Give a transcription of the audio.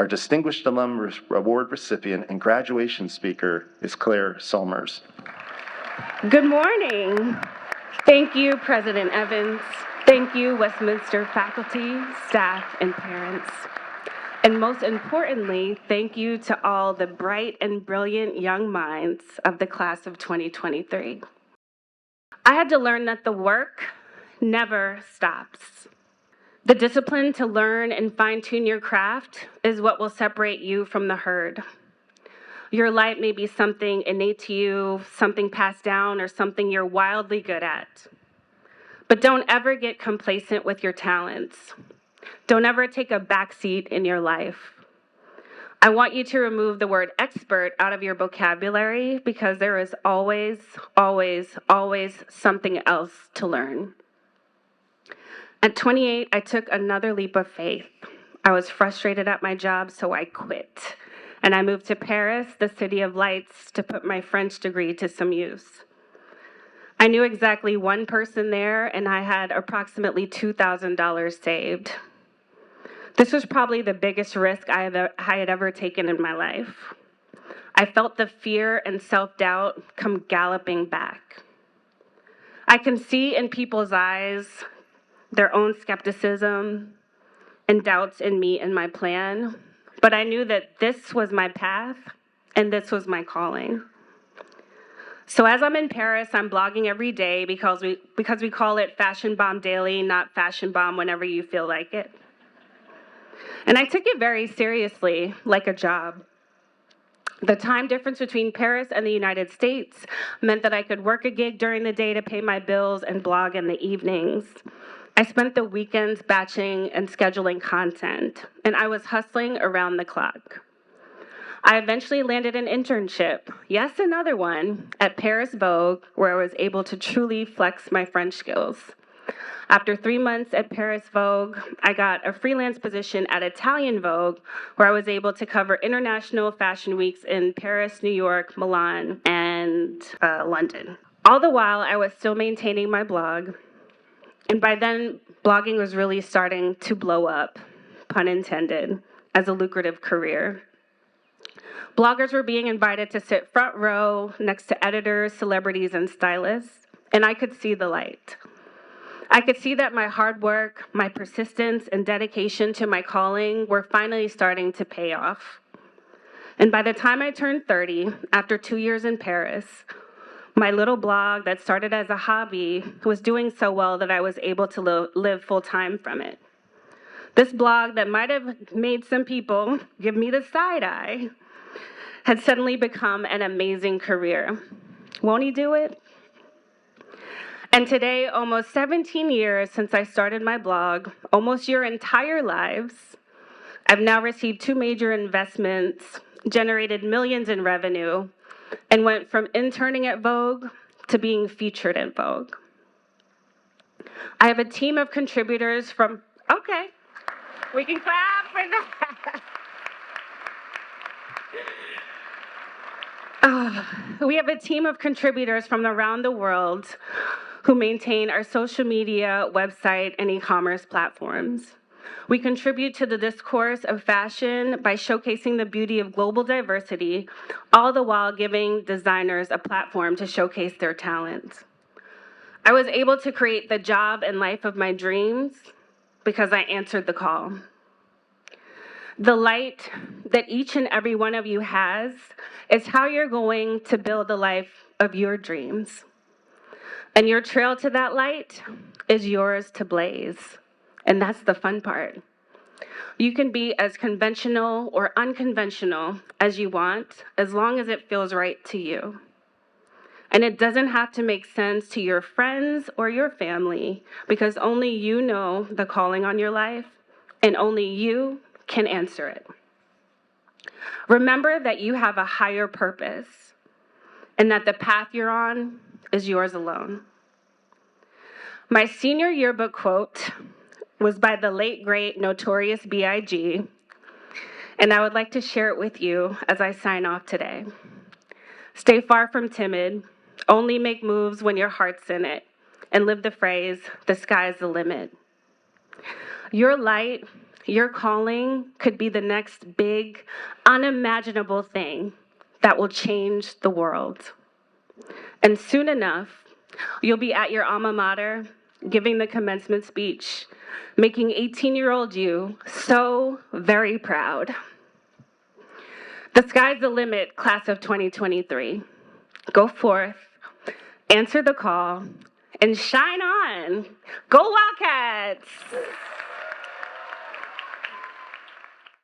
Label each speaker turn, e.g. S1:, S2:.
S1: Our Distinguished Alum Award recipient and graduation speaker is Claire Sulmers.
S2: Good morning. Thank you, President Evans. Thank you, Westminster faculty, staff, and parents. And most importantly, thank you to all the bright and brilliant young minds of the class of 2023. I had to learn that the work never stops. The discipline to learn and fine-tune your craft is what will separate you from the herd. Your light may be something innate to you, something passed down, or something you're wildly good at. But don't ever get complacent with your talents. Don't ever take a backseat in your life. I want you to remove the word expert out of your vocabulary because there is always, always, always something else to learn. At 28, I took another leap of faith. I was frustrated at my job, so I quit. And I moved to Paris, the city of lights, to put my French degree to some use. I knew exactly one person there, and I had approximately $2,000 saved. This was probably the biggest risk I had ever taken in my life. I felt the fear and self-doubt come galloping back. I can see in people's eyes their own skepticism and doubts in me and my plan, but I knew that this was my path and this was my calling. So as I'm in Paris, I'm blogging every day because we call it Fashion Bomb Daily, not Fashion Bomb whenever you feel like it. And I took it very seriously, like a job. The time difference between Paris and the United States meant that I could work a gig during the day to pay my bills and blog in the evenings. I spent the weekends batching and scheduling content, and I was hustling around the clock. I eventually landed an internship, yes, another one, at Paris Vogue, where I was able to truly flex my French skills. After 3 months at Paris Vogue, I got a freelance position at Italian Vogue, where I was able to cover international fashion weeks in Paris, New York, Milan, and London. All the while, I was still maintaining my blog, and by then, blogging was really starting to blow up, pun intended, as a lucrative career. Bloggers were being invited to sit front row next to editors, celebrities, and stylists, and I could see the light. I could see that my hard work, my persistence, and dedication to my calling were finally starting to pay off. And by the time I turned 30, after 2 years in Paris, my little blog that started as a hobby was doing so well that I was able to live full-time from it. This blog that might have made some people give me the side eye had suddenly become an amazing career. Won't he do it? And today, almost 17 years since I started my blog, almost your entire lives, I've now received 2 major investments, generated millions in revenue, and went from interning at Vogue to being featured at Vogue. I have a team of contributors from, okay, we can clap for that. We have a team of contributors from around the world who maintain our social media, website, and e-commerce platforms. We contribute to the discourse of fashion by showcasing the beauty of global diversity, all the while giving designers a platform to showcase their talents. I was able to create the job and life of my dreams because I answered the call. The light that each and every one of you has is how you're going to build the life of your dreams. And your trail to that light is yours to blaze. And that's the fun part. You can be as conventional or unconventional as you want, as long as it feels right to you. And it doesn't have to make sense to your friends or your family, because only you know the calling on your life, and only you can answer it. Remember that you have a higher purpose, and that the path you're on is yours alone. My senior yearbook quote was by the late, great, Notorious B.I.G., and I would like to share it with you as I sign off today. Stay far from timid, only make moves when your heart's in it, and live the phrase, the sky's the limit. Your light your calling could be the next big, unimaginable thing that will change the world. And soon enough, you'll be at your alma mater, giving the commencement speech, making 18-year-old you so very proud. The sky's the limit, class of 2023. Go forth, answer the call, and shine on. Go Wildcats!